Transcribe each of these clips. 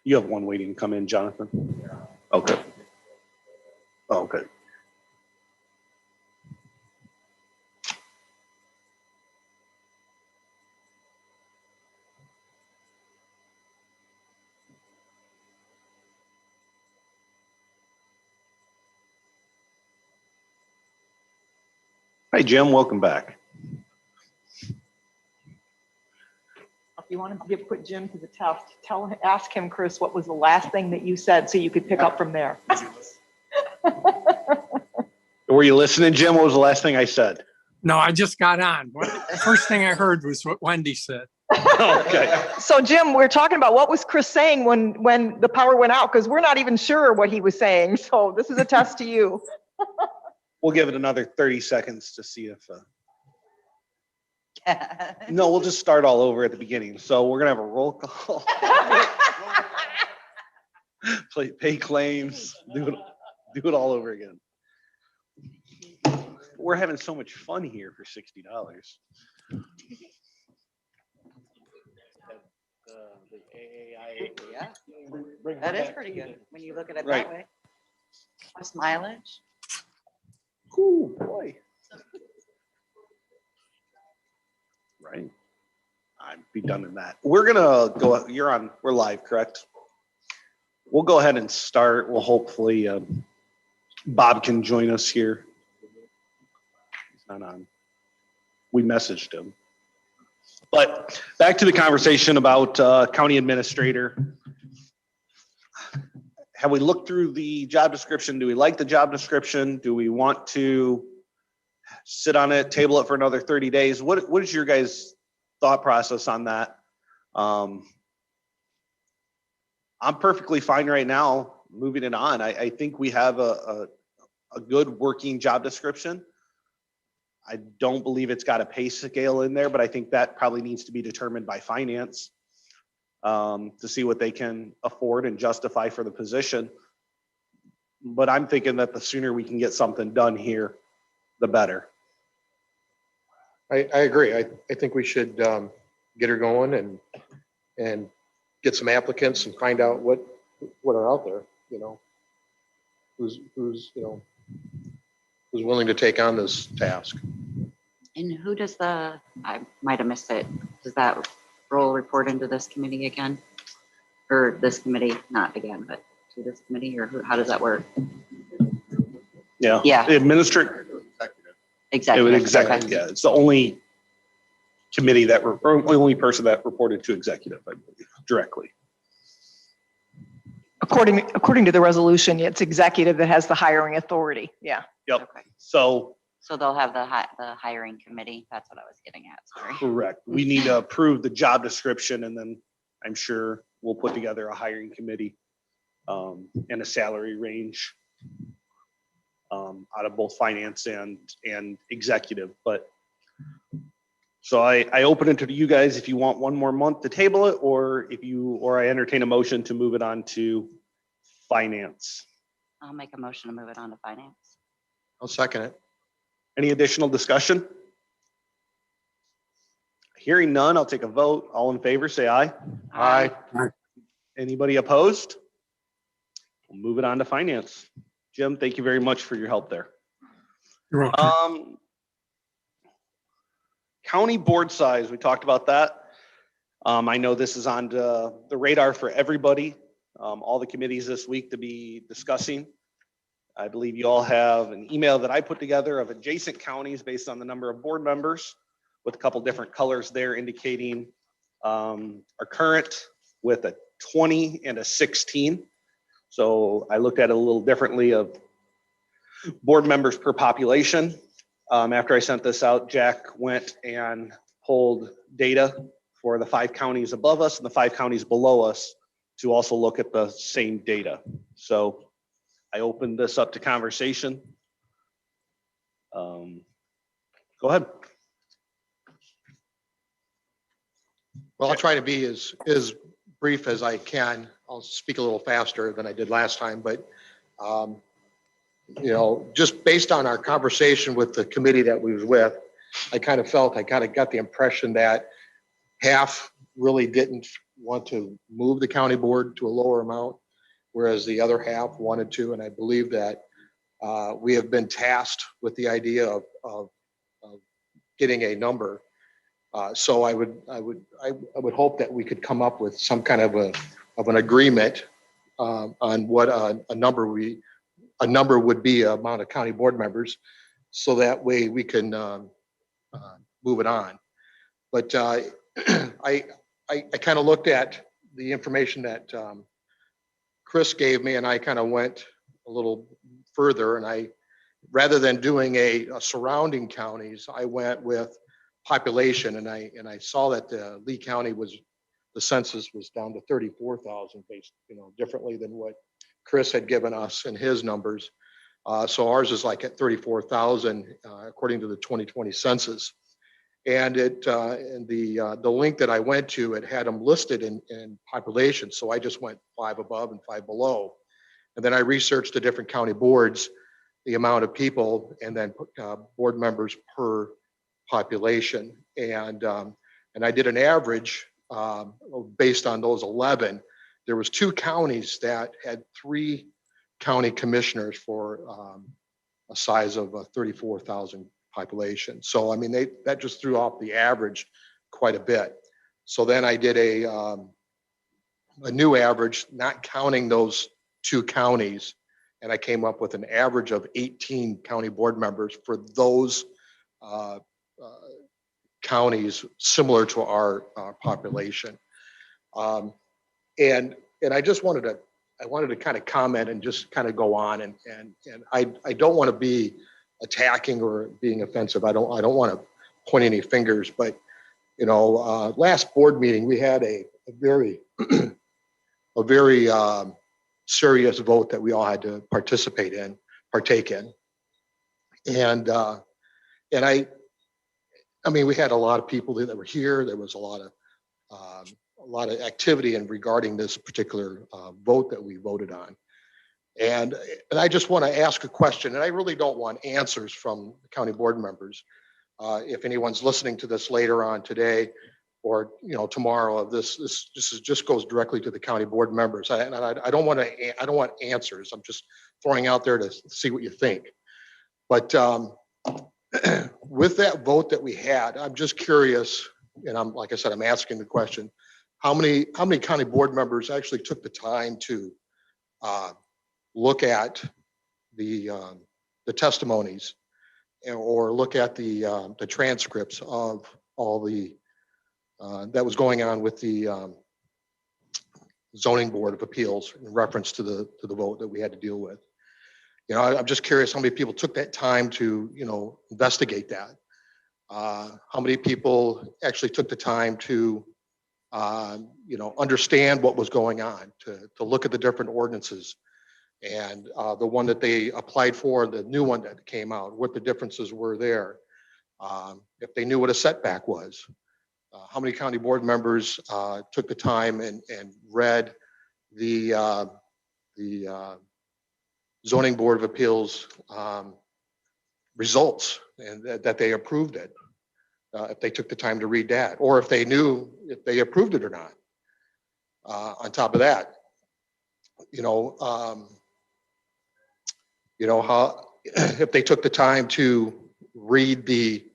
You have one waiting to come in, Jonathan? Okay. Okay. Hi, Jim. Welcome back. If you want to put Jim to the test, ask him, Chris, what was the last thing that you said so you could pick up from there. Were you listening, Jim? What was the last thing I said? No, I just got on. The first thing I heard was what Wendy said. Okay. So Jim, we're talking about what was Chris saying when the power went out, because we're not even sure what he was saying. So this is a test to you. We'll give it another 30 seconds to see if. No, we'll just start all over at the beginning. So we're going to have a roll call. Pay claims. Do it all over again. We're having so much fun here for $60. Yeah, that is pretty good when you look at it Right. that way. Plus mileage. Cool boy. Right. I'd be done in that. We're gonna go. We're live, correct? We'll go ahead and start. We'll hopefully Bob can join us here. He's not on. We messaged him. But back to the conversation about county administrator. Have we looked through the job description? Do we like the job description? Do we want to sit on it, table it for another 30 days? What is your guys' thought process on that? I'm perfectly fine right now moving it on. I think we have a good working job description. I don't believe it's got a pay scale in there, but I think that probably needs to be determined by finance to see what they can afford and justify for the position. But I'm thinking that the sooner we can get something done here, the better. I agree. I think we should get her going and get some applicants and find out what are out there, who's willing to take on this task. And who does I might have missed it. Does that role report into this committee again? Or this committee, not again, but to this committee, or how does that work? Yeah. Yeah. The administrator. Exactly. Yeah, it's the only committee or only person that reported to executive, I believe, directly. According to the resolution, it's executive that has the hiring authority. Yeah. Yep. Okay. So So they'll have the hiring committee. That's what I was getting at. Sorry. correct. We need to approve the job description, and then I'm sure we'll put together a hiring committee and a salary range out of both finance and executive. But so I open it to you guys if you want one more month to table it, or I entertain a motion to move it on to finance. I'll make a motion to move it on to finance. I'll second it. Any additional discussion? Hearing none, I'll take a vote. All in favor, say aye. Aye. Anybody opposed? We'll move it on to finance. Jim, thank you very much for your help there. You're welcome. County board size, we talked about that. I know this is on the radar for everybody, all the committees this week to be discussing. I believe you all have an email that I put together of adjacent counties based on the number of board members with a couple different colors there indicating our current with a 20 and a 16. So I looked at it a little differently of board members per population. After I sent this out, Jack went and pulled data for the 5 counties above us and the 5 counties below us to also look at the same data. So I opened this up to conversation. Go ahead. Well, I'll try to be as brief as I can. I'll speak a little faster than I did last time, but just based on our conversation with the committee that we was with, I kind of got the impression that half really didn't want to move the county board to a lower amount, whereas the other half wanted to. And I believe that we have been tasked with the idea of getting a number. So I would hope that we could come up with some kind of an agreement on what a number would be, amount of county board members, so that way we can move it on. But I kind of looked at the information that Chris gave me, and I kind of went a little further, and rather than doing a surrounding counties, I went with population, and I saw that Lee County the census was down to 34,000, based, differently than what Chris had given us in his numbers. So ours is like at 34,000 according to the 2020 census. And the link that I went to, it had them listed in population. So I just went 5 above and 5 below. And then I researched the different county boards, the amount of people, and then board members per population. And I did an average based on those 11. There was 2 counties that had 3 county commissioners for a size of 34,000 population. So, I mean, that just threw off the average quite a bit. So then I did a new average, not counting those 2 counties. And I came up with an average of 18 county board members for those counties similar to our population. And I just wanted to kind of comment and just kind of go on, and I don't want to be attacking or being offensive. I don't want to point any fingers, but last board meeting we had a very serious vote that we all had to partake in, and I mean, we had a lot of people that were here. There was a lot of activity in regarding this particular vote that we voted on. And I just want to ask a question, and I really don't want answers from the county board members. If anyone's listening to this later on today or tomorrow, this just goes directly to the county board members. I don't want answers. I'm just throwing out there to see what you think. But with that vote that we had, I'm just curious, and like I said, I'm asking the question: how many county board members actually took the time to look at the testimonies, or look at the transcripts of all the that was going on with the zoning board of appeals in reference to the vote that we had to deal with? I'm just curious how many people took that time to investigate that. How many people actually took the time to understand what was going on, to look at the different ordinances, and the one that they applied for, the new one that came out, what the differences were there, if they knew what a setback was. How many county board members took the time and read the zoning board of appeals results, and that they approved it, if they took the time to read that, or if they knew if they approved it or not. On top of that, how, if they took the time to read the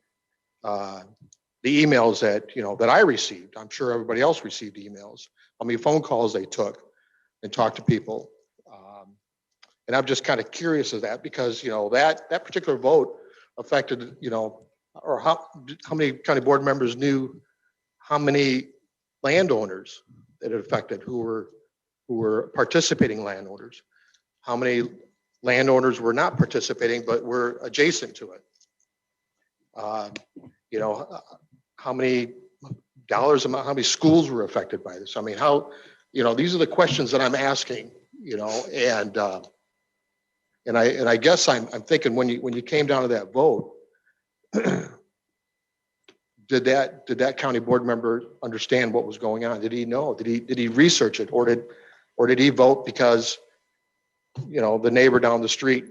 emails that I received. I'm sure everybody else received emails. How many phone calls they took and talked to people. And I'm just kind of curious of that, because that particular vote affected, or how many county board members knew how many landowners that it affected, who were participating landowners, how many landowners were not participating but were adjacent to it. How many dollars amount, how many schools were affected by this? I mean, these are the questions that I'm asking, and I guess I'm thinking, when you came down to that vote, did that county board member understand what was going on? Did he know? Did he research it, or did he vote because the neighbor down the street,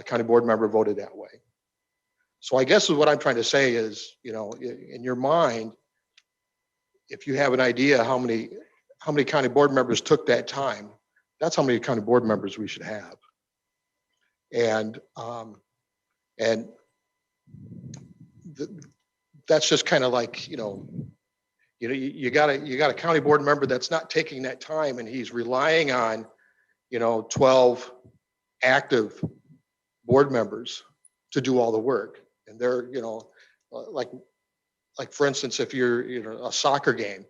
county board member, voted that way? So I guess what I'm trying to say is, in your mind, if you have an idea how many how many county board members took that time, that's how many county board members we should have. And that's just kind of like, you got a county board member that's not taking that time, and he's relying on, 12 active board members to do all the work. And they're, like for instance, if you're, a soccer game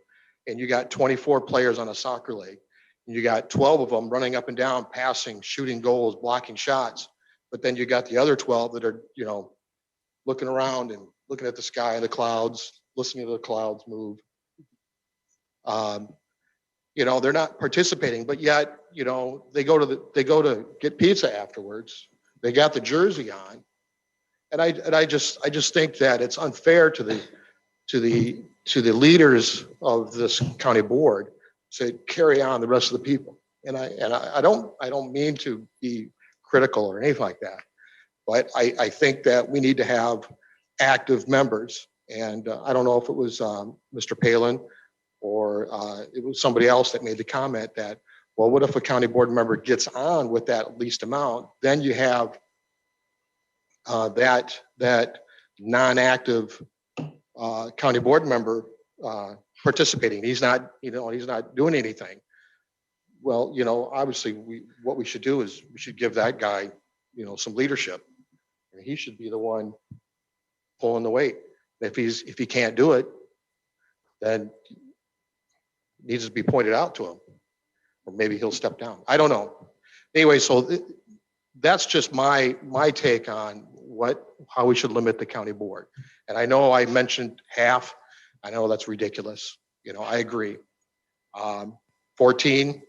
and you got 24 players on a soccer league, and you got 12 of them running up and down, passing, shooting goals, blocking shots. But then you got the other 12 that are, looking around and looking at the sky and the clouds, listening to the clouds move. They're not participating, but yet, they go to get pizza afterwards. They got the jersey on. And I just think that it's unfair to the leaders of this county board to carry on the rest of the people. And I don't mean to be critical or anything like that, but I think that we need to have active members. And I don't know if it was Mr. Palin or it was somebody else that made the comment that, well, what if a county board member gets on with that least amount? Then you have that non-active county board member participating. He's not doing anything. Well, obviously what we should do is we should give that guy, some leadership. And he should be the one pulling the weight. If he can't do it, then it needs to be pointed out to him, or maybe he'll step down. I don't know. Anyway, so that's just my take on how we should limit the county board. And I know I mentioned half. I know that's ridiculous. I agree. 14,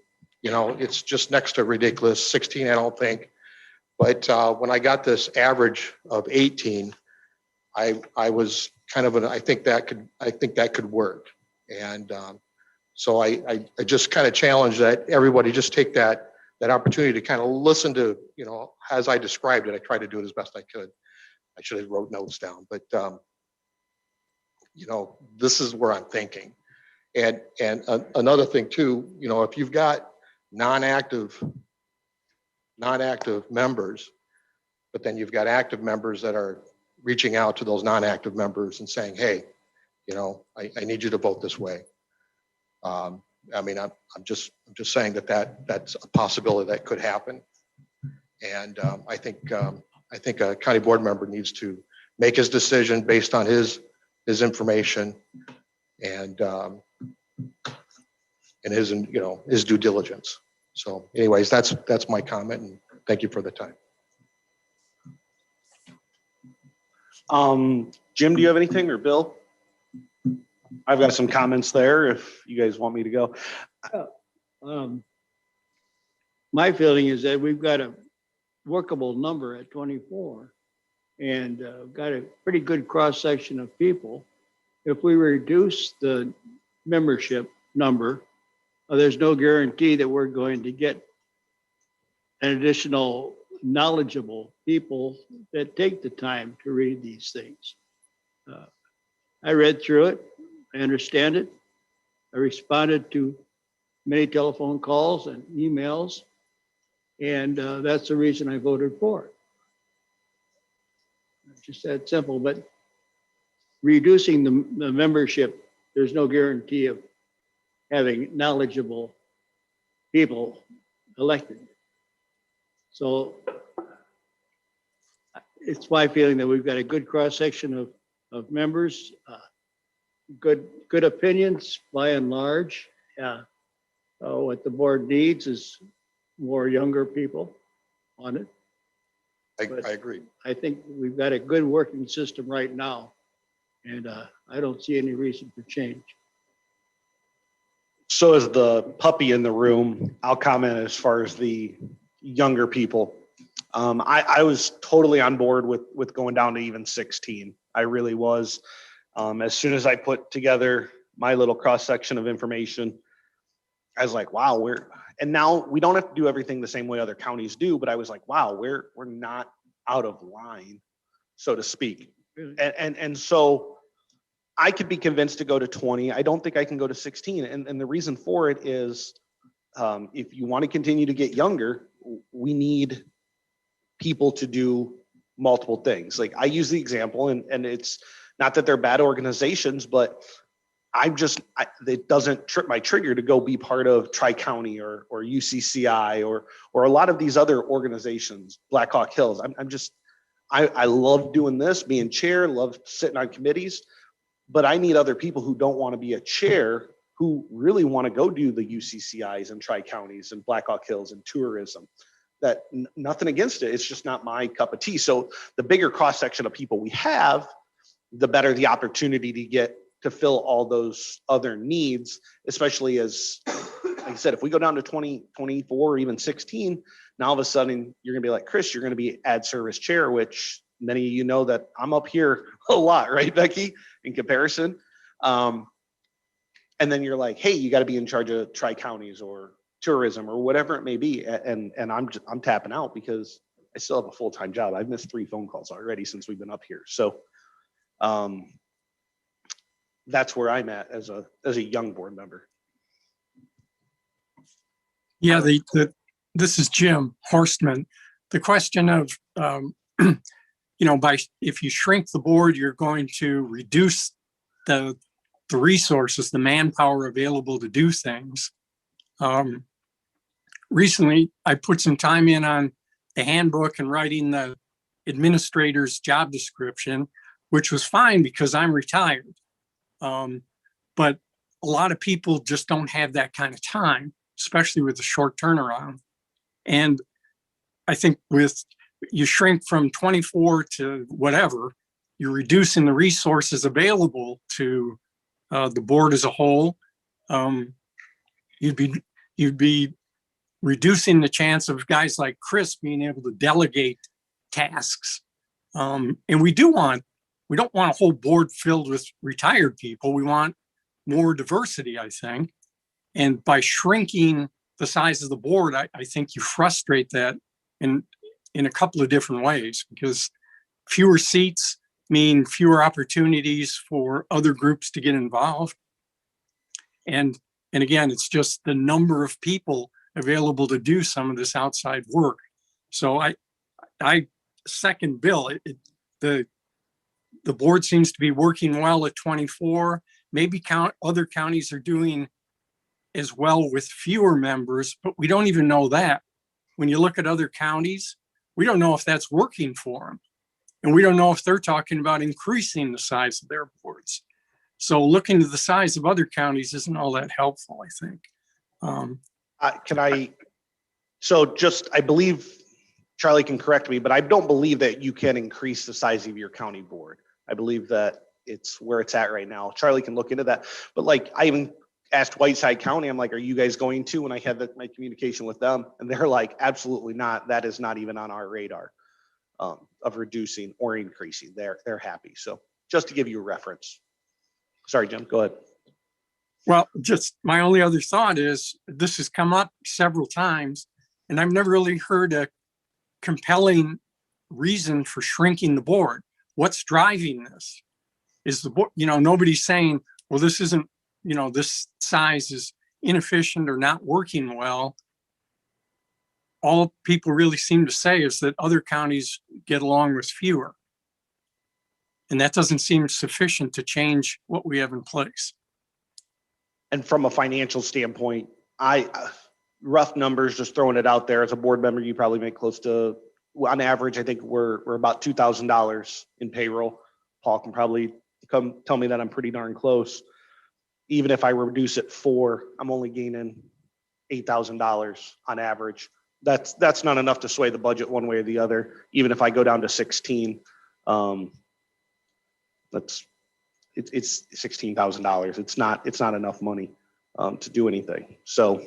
it's just next to ridiculous. 16, I don't think. But when I got this average of 18, I was kind of I think that could work. And so I just kind of challenge that everybody just take that opportunity to kind of listen to, as I described it. I tried to do it as best I could. I should have wrote notes down, but this is where I'm thinking. And another thing too, if you've got non-active members, but then you've got active members that are reaching out to those non-active members and saying, hey, I need you to vote this way. I'm just saying that's a possibility that could happen. And I think a county board member needs to make his decision based on his information and his due diligence. So anyways, that's my comment, and thank you for the time. Jim, do you have anything, or Bill? I've got some comments there if you guys want me to go. My feeling is that we've got a workable number at 24 and got a pretty good cross section of people. If we reduce the membership number, there's no guarantee that we're going to get an additional knowledgeable people that take the time to read these things. I read through it. I understand it. I responded to many telephone calls and emails, and that's the reason I voted for it. It's just that simple. But reducing the membership, there's no guarantee of having knowledgeable people elected. So it's my feeling that we've got a good cross section of members, good opinions by and large. What the board needs is more younger people on it. I agree. I think we've got a good working system right now, and I don't see any reason for change. So as the puppy in the room, I'll comment as far as the younger people. I was totally on board with going down to even 16. I really was. As soon as I put together my little cross section of information, I was like, wow, and now we don't have to do everything the same way other counties do, but I was like, wow, we're not out of line, so to speak. And so I could be convinced to go to 20. I don't think I can go to 16. And the reason for it is, if you want to continue to get younger, we need people to do multiple things. Like I use the example, and it's not that they're bad organizations, but it doesn't trip my trigger to go be part of Tri-County or UCCI or a lot of these other organizations, Black Hawk Hills. I love doing this, being chair, love sitting on committees, but I need other people who don't want to be a chair, who really want to go do the UCCIs and Tri-Counties and Black Hawk Hills and tourism. That nothing against it. It's just not my cup of tea. So the bigger cross section of people we have, the better the opportunity to get to fill all those other needs, especially as, like I said, if we go down to 20, 24, or even 16, now all of a sudden you're gonna be like, Chris, you're gonna be ad service chair, which many of you know that I'm up here a lot, right, Becky, in comparison. And then you're like, hey, you gotta be in charge of Tri-Counties or tourism or whatever it may be. And I'm tapping out because I still have a full-time job. I've missed 3 phone calls already since we've been up here. So that's where I'm at as a young board member. Yeah, this is Jim Horstman. The question of, if you shrink the board, you're going to reduce the resources, the manpower available to do things. Recently, I put some time in on the handbook and writing the administrator's job description, which was fine because I'm retired. But a lot of people just don't have that kind of time, especially with the short turnaround. And I think you shrink from 24 to whatever, you're reducing the resources available to the board as a whole. You'd be reducing the chance of guys like Chris being able to delegate tasks. And we don't want a whole board filled with retired people. We want more diversity, I think. And by shrinking the size of the board, I think you frustrate that in a couple of different ways, because fewer seats mean fewer opportunities for other groups to get involved. And again, it's just the number of people available to do some of this outside work. So I second Bill. The board seems to be working well at 24. Maybe other counties are doing as well with fewer members, but we don't even know that. When you look at other counties, we don't know if that's working for them. And we don't know if they're talking about increasing the size of their boards. So looking at the size of other counties isn't all that helpful, I think. I believe Charlie can correct me, but I don't believe that you can increase the size of your county board. I believe that it's where it's at right now. Charlie can look into that. But like, I even asked Whiteside County, I'm like, are you guys going to? And I had my communication with them, and they're like, absolutely not. That is not even on our radar of reducing or increasing. They're happy. So just to give you a reference. Sorry, Jim, go ahead. Well, just my only other thought is this has come up several times, and I've never really heard a compelling reason for shrinking the board. What's driving this? Is the board, nobody's saying, well, this isn't, this size is inefficient or not working well. All people really seem to say is that other counties get along with fewer. And that doesn't seem sufficient to change what we have in place. And from a financial standpoint, rough numbers, just throwing it out there, as a board member, you probably make close to, on average, I think we're about $2,000 in payroll. Paul can probably come tell me that I'm pretty darn close. Even if I reduce it 4, I'm only gaining $8,000 on average. That's not enough to sway the budget one way or the other. Even if I go down to 16, it's $16,000. It's not enough money to do anything. So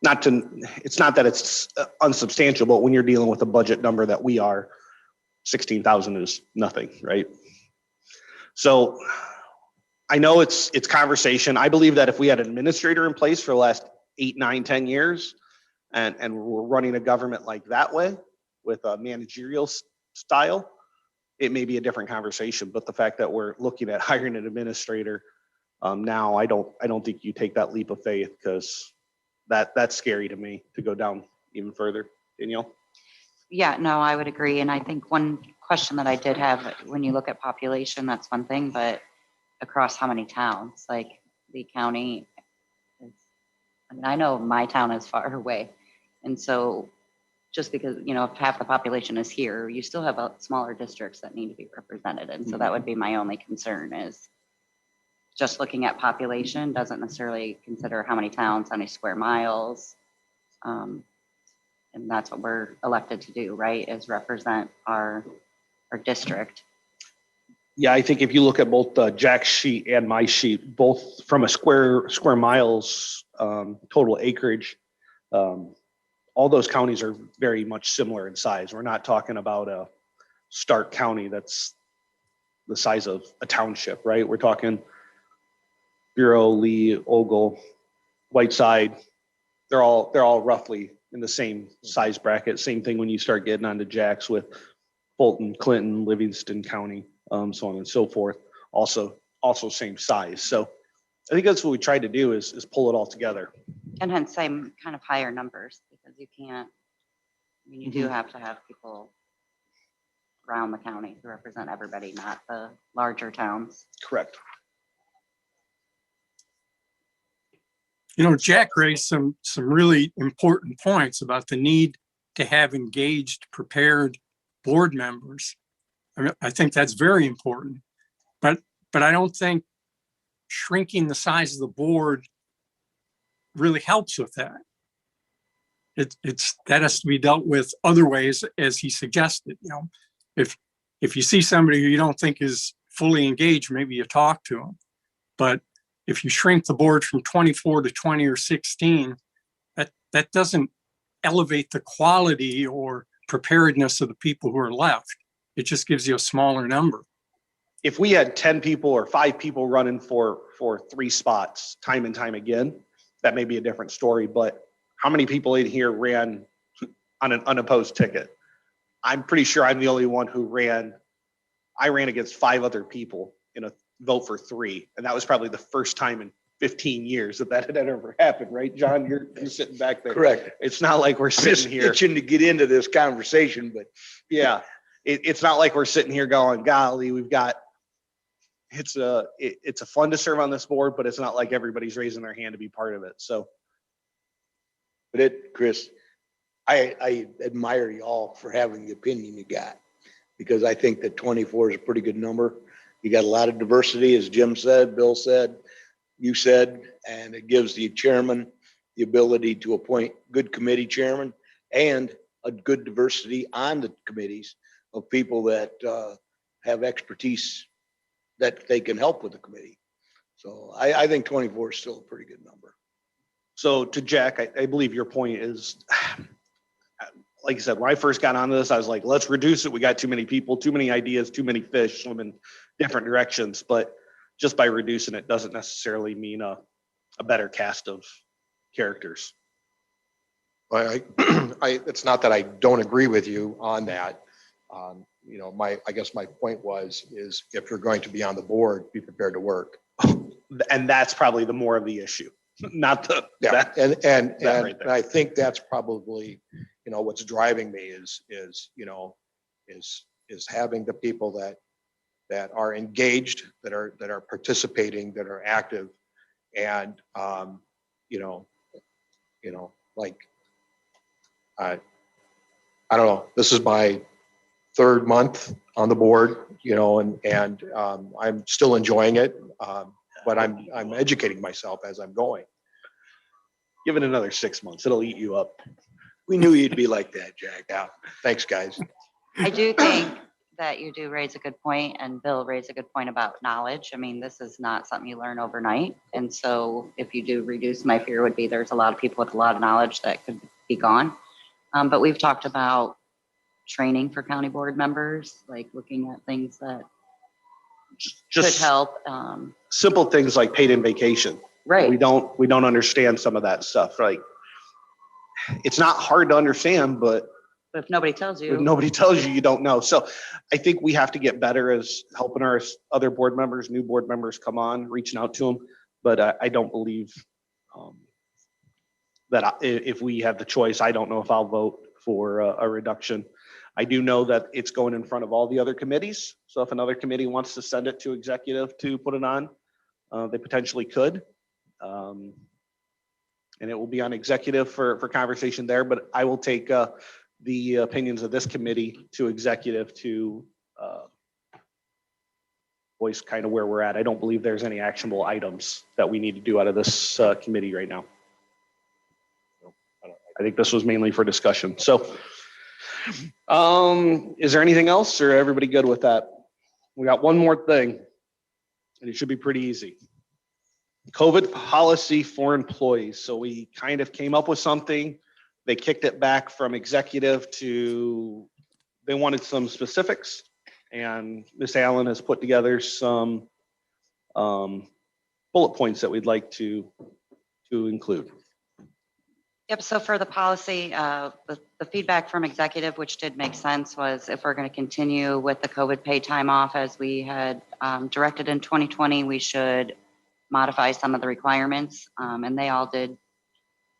it's not that it's unsubstantial, but when you're dealing with a budget number that we are, 16,000 is nothing, right? So I know it's conversation. I believe that if we had an administrator in place for the last 8, 9, 10 years, and we're running a government like that way with a managerial style, it may be a different conversation, but the fact that we're looking at hiring an administrator now, I don't think you take that leap of faith, because that's scary to me to go down even further. Danielle? Yeah, no, I would agree. And I think one question that I did have, when you look at population, that's one thing, but across how many towns, like Lee County, I mean, I know my town is far away. And so just because, if half the population is here, you still have smaller districts that need to be represented. And so that would be my only concern, is just looking at population doesn't necessarily consider how many towns, how many square miles. And that's what we're elected to do, right? Is represent our district. Yeah, I think if you look at both Jack's sheet and my sheet, both from a square miles, total acreage, all those counties are very much similar in size. We're not talking about a Stark County that's the size of a township, right? We're talking Bureau, Lee, Ogle, Whiteside. They're all roughly in the same size bracket. Same thing when you start getting onto Jack's with Fulton, Clinton, Livingston County, so on and so forth. Also same size. So I think that's what we tried to do is pull it all together. And hence same kind of higher numbers, because you can't, I mean, you do have to have people around the county to represent everybody, not the larger towns. Correct. Jack raised some really important points about the need to have engaged, prepared board members. I mean, I think that's very important, but I don't think shrinking the size of the board really helps with that. That has to be dealt with other ways, as he suggested. If you see somebody who you don't think is fully engaged, maybe you talk to them. But if you shrink the board from 24 to 20 or 16, that doesn't elevate the quality or preparedness of the people who are left. It just gives you a smaller number. If we had 10 people or 5 people running for 3 spots time and time again, that may be a different story. But how many people in here ran on an unopposed ticket? I'm pretty sure I'm the only one who ran. I ran against 5 other people in a vote for 3. And that was probably the first time in 15 years that had ever happened, right? John, you're sitting back there. Correct. It's not like we're I'm just sitting here. itching to get into this conversation, but Yeah. It's not like we're sitting here going, golly, it's a fun to serve on this board, but it's not like everybody's raising their hand to be part of it. So Chris, I admire y'all for having the opinion you got, because I think that 24 is a pretty good number. You got a lot of diversity, as Jim said, Bill said, you said, and it gives the chairman the ability to appoint good committee chairman and a good diversity on the committees of people that have expertise that they can help with the committee. So I think 24 is still a pretty good number. So to Jack, I believe your point is, like I said, when I first got onto this, I was like, let's reduce it. We got too many people, too many ideas, too many fish swimming different directions. But just by reducing it doesn't necessarily mean a better cast of characters. It's not that I don't agree with you on that. I guess my point is if you're going to be on the board, be prepared to work. And that's probably the more of the issue, not the. Yeah, that- and right there. I think that's probably, what's driving me is having the people that are engaged, that are participating, that are active, and I don't know. This is my 3rd month on the board, and I'm still enjoying it, but I'm educating myself as I'm going. Give it another 6 months. It'll eat you up. We knew you'd be like that, Jack. Yeah, thanks, guys. I do think that you do raise a good point, and Bill raised a good point about knowledge. I mean, this is not something you learn overnight. And so if you do reduce, my fear would be there's a lot of people with a lot of knowledge that could be gone. But we've talked about training for county board members, like looking at things that could Just help. simple things like paid in vacation. Right. We don't understand some of that stuff. Like, it's not hard to understand, but But if nobody tells If you, nobody tells you, you don't know. So I think we have to get better as helping our other board members, new board members come on, reaching out to them. But I don't believe that if we have the choice, I don't know if I'll vote for a reduction. I do know that it's going in front of all the other committees. So if another committee wants to send it to executive to put it on, they potentially could. And it will be on executive for conversation there, but I will take the opinions of this committee to executive to voice kind of where we're at. I don't believe there's any actionable items that we need to do out of this committee right now. I think this was mainly for discussion. So is there anything else or everybody good with that? We got one more thing and it should be pretty easy. COVID policy for employees. So we kind of came up with something. They kicked it back from executive to, they wanted some specifics. And Ms. Allen has put together some bullet points that we'd like to include. yep, so for the policy, the feedback from executive, which did make sense, was if we're going to continue with the COVID paid time off as we had directed in 2020, we should modify some of the requirements, and they all did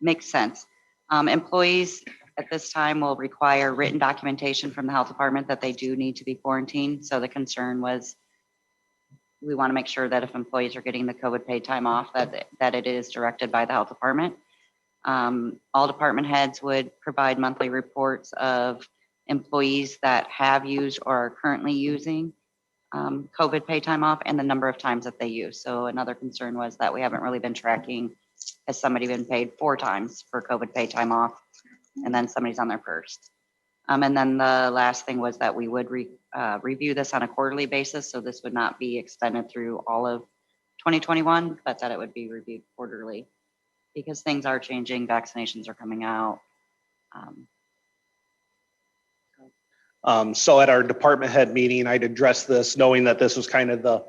make sense. Employees at this time will require written documentation from the health department that they do need to be quarantined. So the concern was we want to make sure that if employees are getting the COVID paid time off, that it is directed by the health department. All department heads would provide monthly reports of employees that have used or are currently using COVID pay time off and the number of times that they use. So another concern was that we haven't really been tracking, has somebody been paid 4 times for COVID pay time off and then somebody's on their first. And then the last thing was that we would review this on a quarterly basis. So this would not be extended through all of 2021, but that it would be reviewed quarterly because things are changing, vaccinations are coming out. So at our department head meeting, I'd addressed this, knowing that this was kind of the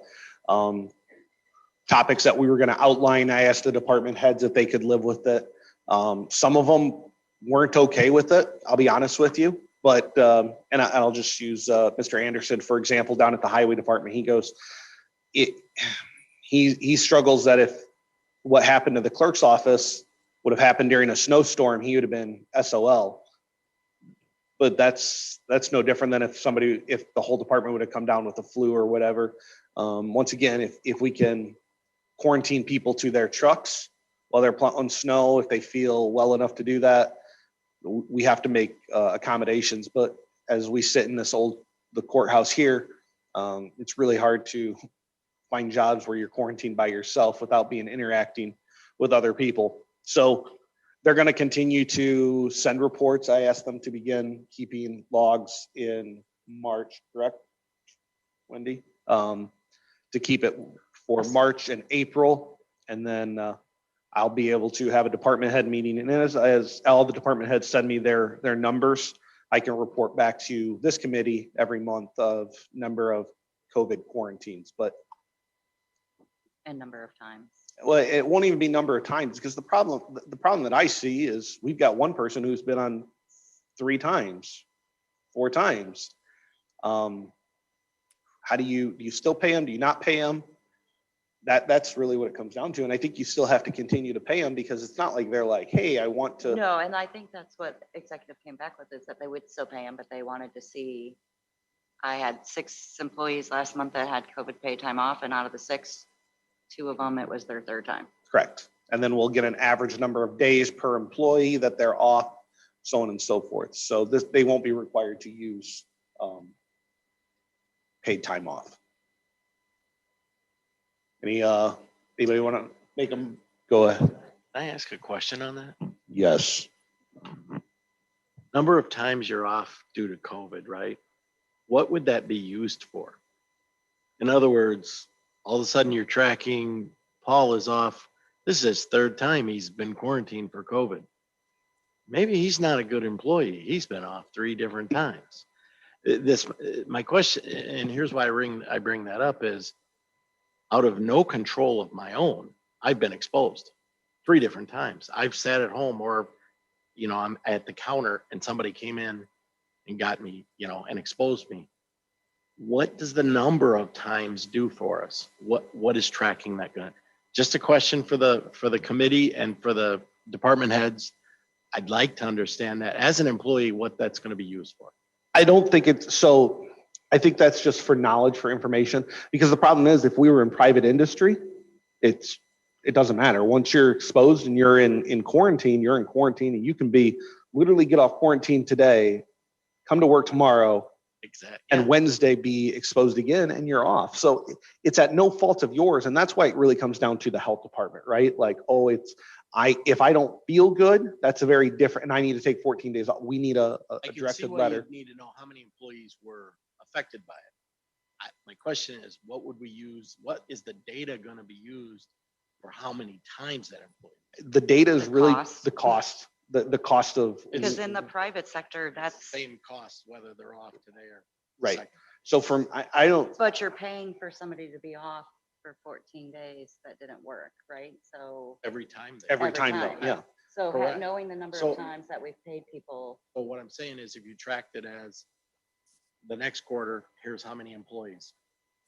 topics that we were going to outline. I asked the department heads if they could live with it. Some of them weren't okay with it, I'll be honest with you. But, and I'll just use Mr. Anderson, for example, down at the highway department. He goes, he struggles that if what happened to the clerk's office would have happened during a snowstorm, he would have been SOL. But that's no different than if the whole department would have come down with the flu or whatever. Once again, if we can quarantine people to their trucks while they're plowing snow, if they feel well enough to do that, we have to make accommodations. But as we sit in the courthouse here, it's really hard to find jobs where you're quarantined by yourself without being interacting with other people. So they're going to continue to send reports. I asked them to begin keeping logs in March, correct, Wendy? To keep it for March and April. And then I'll be able to have a department head meeting. And as all the department heads send me their numbers, I can report back to this committee every month of number of COVID quarantines. But And number of times. well, it won't even be number of times because the problem that I see is we've got one person who's been on 3 times, 4 times. How do you still pay them? Do you not pay them? That's really what it comes down to. And I think you still have to continue to pay them because it's not like they're like, hey, I want to. No, and I think that's what executive came back with, is that they would still pay them, but they wanted to see. I had 6 employees last month that had COVID pay time off, and out of the 6, 2 of them, it was their 3rd time. Correct. And then we'll get an average number of days per employee that they're off, so on and so forth. So they won't be required to use paid time off. Anybody want to make them go ahead? Can I ask a question on that? Yes. Number of times you're off due to COVID, right? What would that be used for? In other words, all of a sudden you're tracking Paul is off. This is his 3rd time he's been quarantined for COVID. Maybe he's not a good employee. He's been off 3 different times. My question, and here's why I bring that up, is out of no control of my own, I've been exposed 3 different times. I've sat at home or, I'm at the counter and somebody came in and got me, and exposed me. What does the number of times do for us? What is tracking that good? Just a question for the committee and for the department heads. I'd like to understand that as an employee, what that's going to be used for. I don't think it's so. I think that's just for knowledge, for information, because the problem is if we were in private industry, it doesn't matter. Once you're exposed and you're in quarantine, you're in quarantine, and you can be literally get off quarantine today, come to work tomorrow, Exactly. and Wednesday be exposed again, and you're off. So it's at no fault of yours, and that's why it really comes down to the health department, right? Like, oh, if I don't feel good, that's a very different, and I need to take 14 days off. We need a I can see directive why letter. you need to know how many employees were affected by it. My question is, what would we use? What is the data going to be used for how many times that employee? The data is The really cost. the cost, the cost of. Because in the private sector, It's the that's, same cost, whether they're off today or. Right. second. So I don't, but you're paying for somebody to be off for 14 days that didn't work, right? So. Every time. every Every time time. though, yeah. So Correct. knowing the number So- of times that we've paid people, But what I'm saying is if you tracked it as the next quarter, here's how many employees,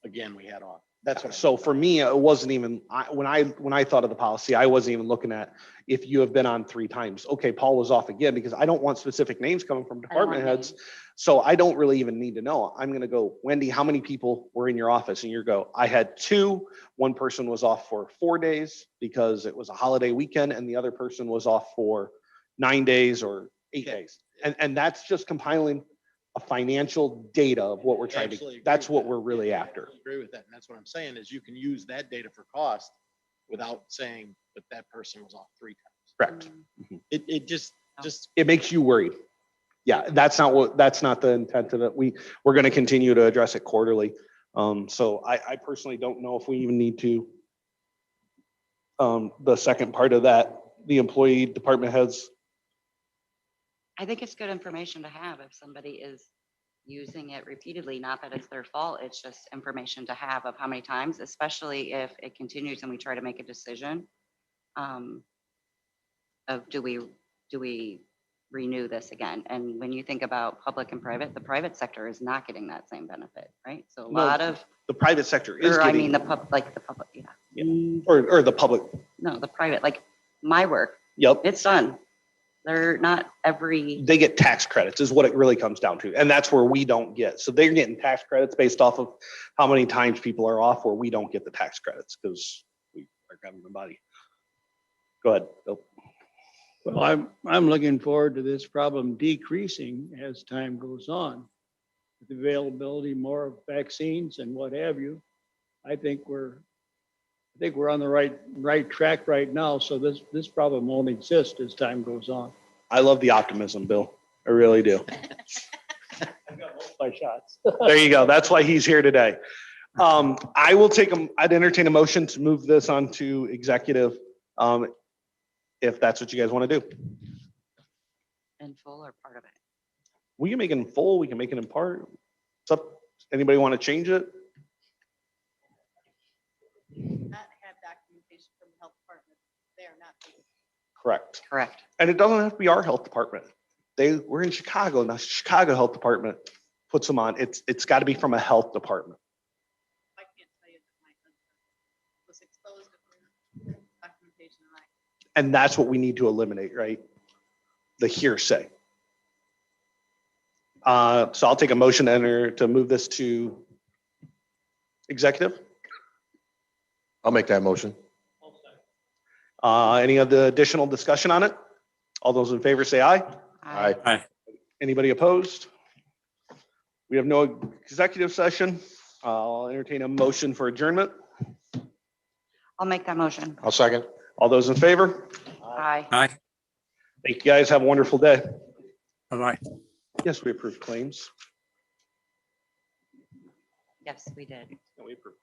again, we had off. That's what. So for me, it wasn't even, when I thought of the policy, I wasn't even looking at if you have been on 3 times. Okay, Paul was off again, because I don't want specific names coming from I don't department want heads. names. So I don't really even need to know. I'm gonna go, Wendy, how many people were in your office? And you go, I had 2. One person was off for 4 days because it was a holiday weekend, and the other person was off for 9 days or 8 Okay. days. And that's just compiling a financial data of what we're trying Absolutely to, agree that's with what that. we're really I after. Agree with that. And that's what I'm saying is you can use that data for cost without saying that that person was off 3 times. Correct. It just, It makes you worried. Yeah, that's not the intent of it. We're going to continue to address it quarterly. So I personally don't know if we even need to. The second part of that, the employee department heads. I think it's good information to have if somebody is using it repeatedly, not that it's their fault, it's just information to have of how many times, especially if it continues and we try to make a decision. Of do we renew this again? And when you think about public and private, the private sector is not getting that same benefit, right? So a No, lot of, The private sector is or I mean, getting, the public, yeah. or the public. No, the private, like my work, Yep. it's done. They're not every, They get tax credits is what it really comes down to. And that's where we don't get. So they're getting tax credits based off of how many times people are off, where we don't get the tax credits because we are government body. Go ahead, Bill. Well, I'm looking forward to this problem decreasing as time goes on. With the availability more of vaccines and what have you. I think we're on the right track right now. So this problem won't exist as time goes on. I love the optimism, Bill. I really do. I've got both my shots. There you go. That's why he's here today. I'd entertain a motion to move this on to executive. If that's what you guys want to do. in full or part of it. We can make it in full, we can make it in part. It's up, anybody want to change it? Not have documentation from the health department. They are not. Correct. Correct. And it doesn't have to be our health department. We're in Chicago, now Chicago Health Department puts them on. It's got to be from a health department. I can't tell you that my husband was exposed to documentation and I. And that's what we need to eliminate, right? The hearsay. So I'll take a motion to move this to executive. I'll make that motion. Any other additional discussion on it? All those in favor say aye. Aye. Anybody opposed? We have no executive session. I'll entertain a motion for adjournment. I'll make that motion. I'll second. All those in favor? Aye. Aye. Thank you guys. Have a wonderful day. Bye-bye. Yes, we approve claims. Yes, we did. We approve claims.